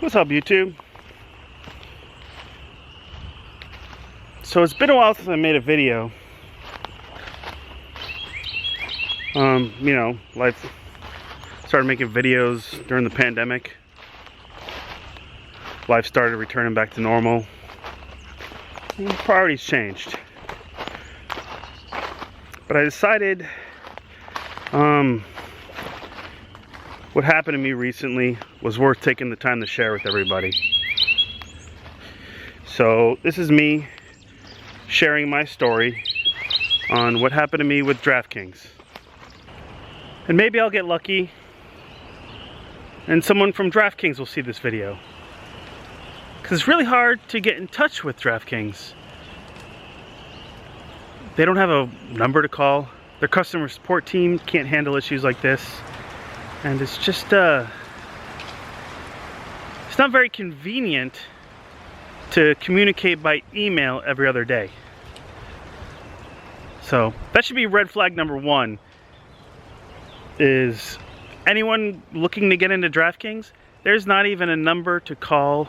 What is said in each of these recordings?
What's up, YouTube? So it's been a while since I made a video. Life started making videos during the pandemic. Life started returning back to normal. And priorities changed. But I decided what happened to me recently was worth taking the time to share with everybody. So this is me sharing my story on what happened to me with DraftKings. And maybe I'll get lucky and someone from DraftKings will see this video. Because it's really hard to get in touch with DraftKings. They don't have a number to call. Their customer support team can't handle issues like this. And it's just, it's not very convenient to communicate by email every other day. So that should be red flag number one. Is anyone looking to get into DraftKings? There's not even a number to call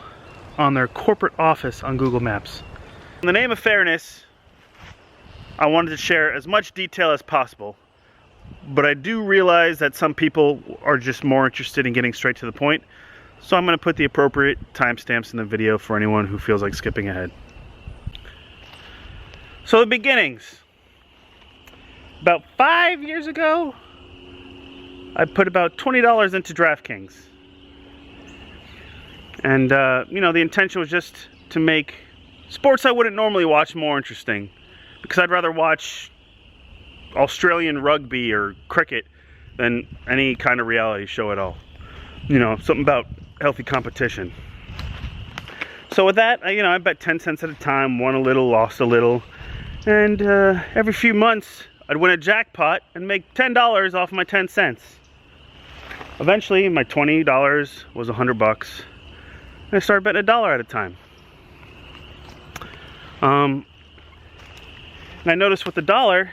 on their corporate office on Google Maps. In the name of fairness, I wanted to share as much detail as possible. But I do realize that some people are just more interested in getting straight to the point. So I'm going to put the appropriate timestamps in the video for anyone who feels like skipping ahead. So the beginnings. About 5 years ago, I put about $20 into DraftKings. And, the intention was just to make sports I wouldn't normally watch more interesting. Because I'd rather watch Australian rugby or cricket than any kind of reality show at all. Something about healthy competition. So with that, I bet 10 cents at a time, won a little, lost a little. And every few months, I'd win a jackpot and make $10 off my 10 cents. Eventually, my $20 was $100. And I started betting $1 at a time. And I noticed with the $1,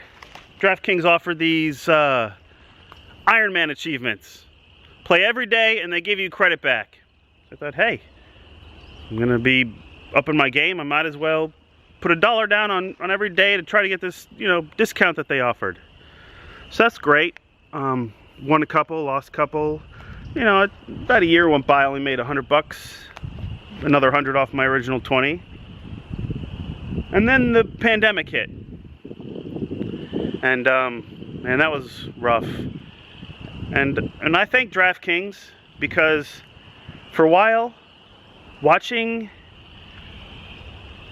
DraftKings offered these Ironman achievements. Play every day and they give you credit back. I thought, hey, I'm going to be up in my game. I might as well put $1 down on every day to try to get this, discount that they offered. So that's great. Won a couple, lost a couple. About a year went by, I only made $100. Another 100 off my original 20. And then the pandemic hit. And man, that was rough. And I thank DraftKings because for a while, watching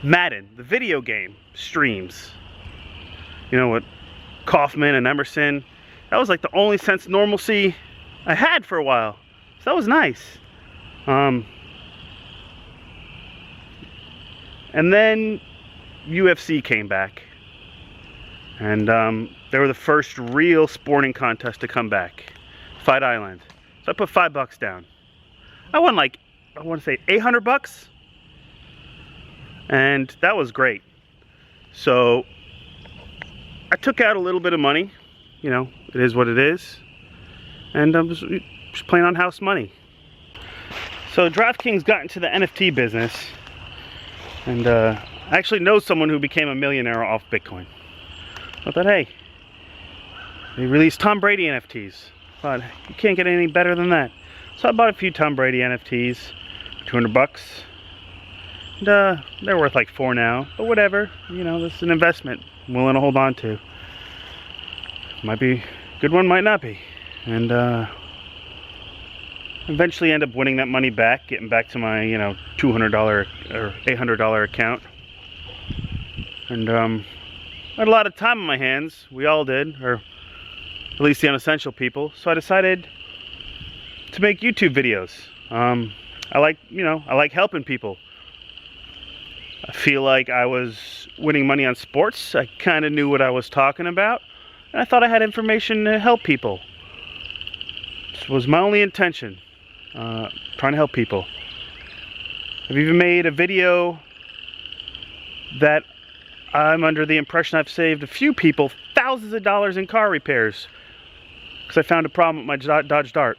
Madden, the video game, streams, with Kaufman and Emerson, that was like the only sense of normalcy I had for a while. So that was nice. And then UFC came back. And they were the first real sporting contest to come back. Fight Island. So I put $5 down. I won I want to say $800. And that was great. So I took out a little bit of money. It is what it is. And I'm just playing on house money. So DraftKings got into the NFT business. And I actually know someone who became a millionaire off Bitcoin. I thought, hey, they released Tom Brady NFTs. I thought, you can't get any better than that. So I bought a few Tom Brady NFTs, $200. And they're worth like $4 now, but whatever. This is an investment I'm willing to hold on to. Might be a good one, might not be. And eventually end up winning that money back, getting back to my, $200 or $800 account. And I had a lot of time on my hands. We all did, or at least the unessential people. So I decided to make YouTube videos. I like helping people. I feel like I was winning money on sports. I kind of knew what I was talking about. And I thought I had information to help people. This was my only intention. Trying to help people. I've even made a video that I'm under the impression I've saved a few people thousands of dollars in car repairs because I found a problem with my Dodge Dart.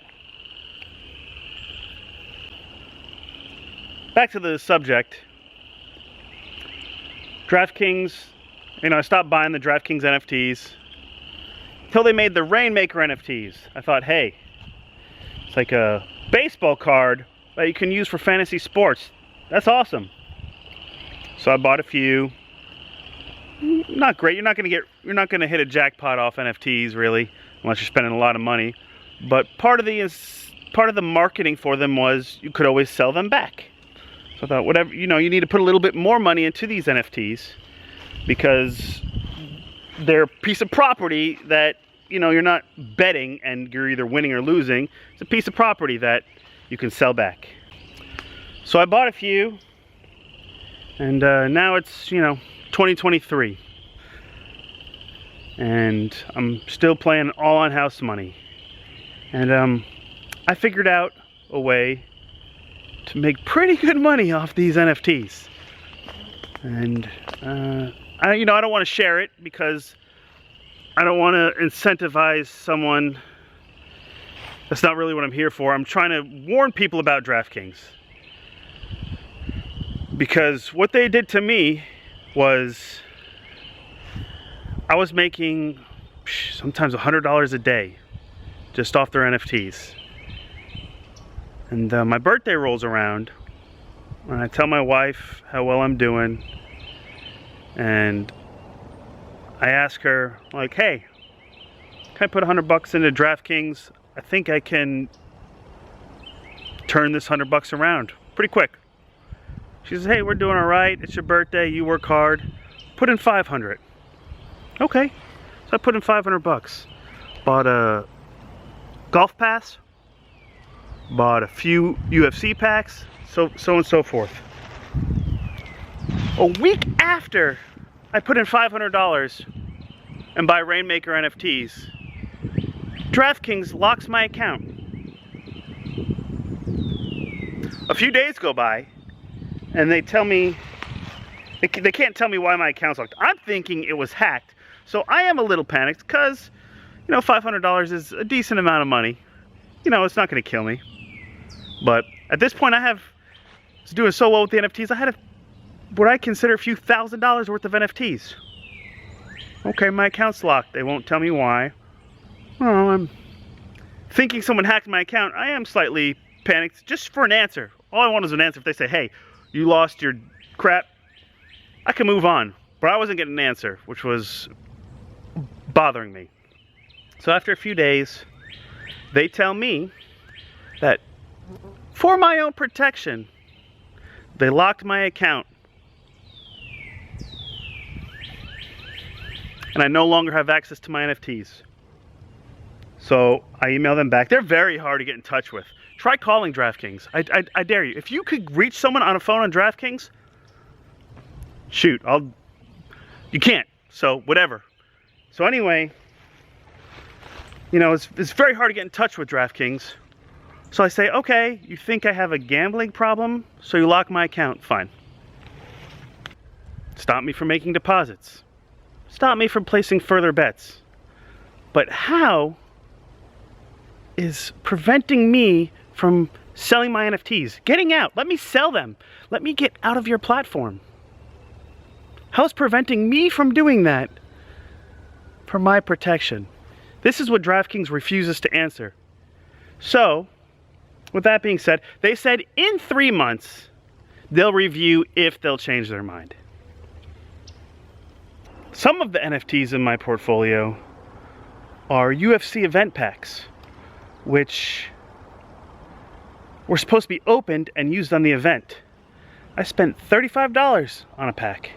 back to the subject. DraftKings, I stopped buying the DraftKings NFTs until they made the Rainmaker NFTs. I thought, hey, it's like a baseball card that you can use for fantasy sports. That's awesome. So I bought a few. Not great. You're not going to hit a jackpot off NFTs really, unless you're spending a lot of money. But part of the marketing for them was you could always sell them back. So I thought, whatever, you need to put a little bit more money into these NFTs because they're a piece of property that, you're not betting and you're either winning or losing. It's a piece of property that you can sell back. So I bought a few, and now it's, 2023. And I'm still playing all on house money. And I figured out a way to make pretty good money off these NFTs. And I don't want to share it because I don't want to incentivize someone. That's not really what I'm here for. I'm trying to warn people about DraftKings. Because what they did to me was I was making sometimes $100 a day just off their NFTs. And my birthday rolls around and I tell my wife how well I'm doing, and I ask her, like, hey, can I put $100 into DraftKings? I think I can turn this $100 around pretty quick. She says, hey, we're doing all right. It's your birthday. You work hard. Put in $500. Okay. So I put in $500. Bought a golf pass. Bought a few UFC packs. So and so forth. A week after I put in $500 and buy Rainmaker NFTs, DraftKings locks my account. A few days go by, and they tell me, they can't tell me why my account's locked. I'm thinking it was hacked. So I am a little panicked because, $500 is a decent amount of money. It's not going to kill me. But at this point, I was doing so well with the NFTs, I had what I consider a few $1,000s worth of NFTs. Okay, my account's locked. They won't tell me why. Well, I'm thinking someone hacked my account. I am slightly panicked just for an answer. All I want is an answer. If they say, hey, you lost your crap, I can move on. But I wasn't getting an answer, which was bothering me. So after a few days, they tell me that for my own protection, they locked my account. And I no longer have access to my NFTs. So I email them back. They're very hard to get in touch with. Try calling DraftKings. I dare you. If you could reach someone on a phone on DraftKings, shoot, you can't. So whatever. So anyway, it's very hard to get in touch with DraftKings. So I say, okay, you think I have a gambling problem, so you lock my account. Fine. Stop me from making deposits. Stop me from placing further bets. But how is preventing me from selling my NFTs? Getting out. Let me sell them. Let me get out of your platform. How is preventing me from doing that for my protection? This is what DraftKings refuses to answer. So, with that being said, they said in 3 months, they'll review if they'll change their mind. Some of the NFTs in my portfolio are UFC event packs, which were supposed to be opened and used on the event. I spent $35 on a pack.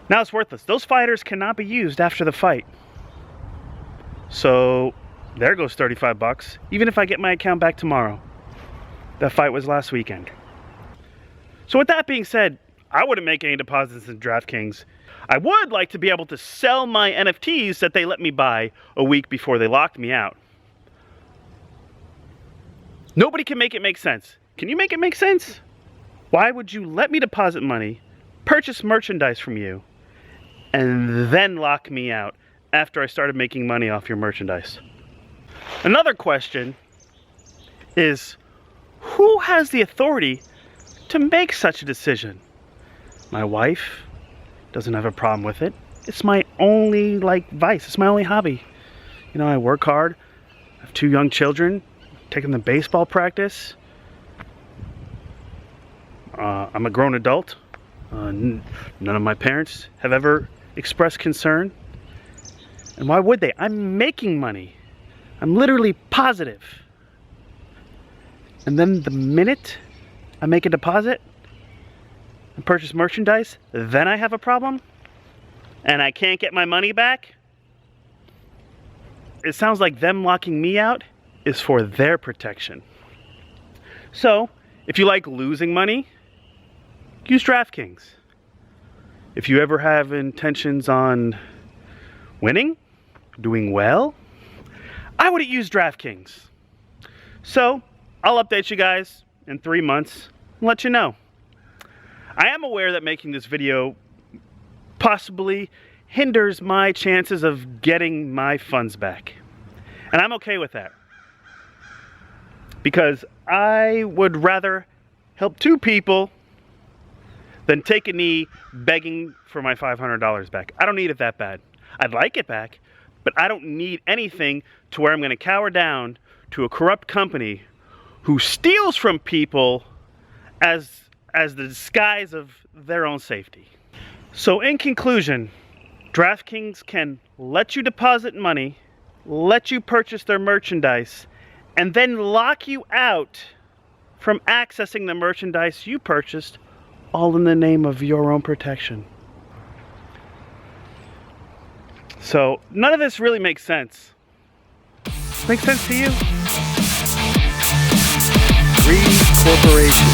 Now it's worthless. Those fighters cannot be used after the fight. So there goes $35, even if I get my account back tomorrow. That fight was last weekend. So with that being said, I wouldn't make any deposits in DraftKings. I would like to be able to sell my NFTs that they let me buy a week before they locked me out. Nobody can make it make sense. Can you make it make sense? Why would you let me deposit money, purchase merchandise from you, and then lock me out after I started making money off your merchandise? Another question is, Who has the authority to make such a decision? My wife doesn't have a problem with it. It's my only vice. It's my only hobby. You know, I work hard. I have 2 young children, taking them baseball practice. I'm a grown adult. None of my parents have ever expressed concern. And why would they? I'm making money. I'm literally positive. And then the minute I make a deposit and purchase merchandise, then I have a problem and I can't get my money back. It sounds like them locking me out is for their protection. So, if you like losing money, use DraftKings. If you ever have intentions on winning, doing well, I would use DraftKings. So, I'll update you guys in 3 months and let you know. I am aware that making this video possibly hinders my chances of getting my funds back. And I'm okay with that. Because I would rather help 2 people than take a knee begging for my $500 back. I don't need it that bad. I'd like it back, but I don't need anything to where I'm going to cower down to a corrupt company who steals from people as the disguise of their own safety. So in conclusion, DraftKings can let you deposit money, let you purchase their merchandise, and then lock you out from accessing the merchandise you purchased, all in the name of your own protection. So none of this really makes sense. Makes sense to you? Free corporation.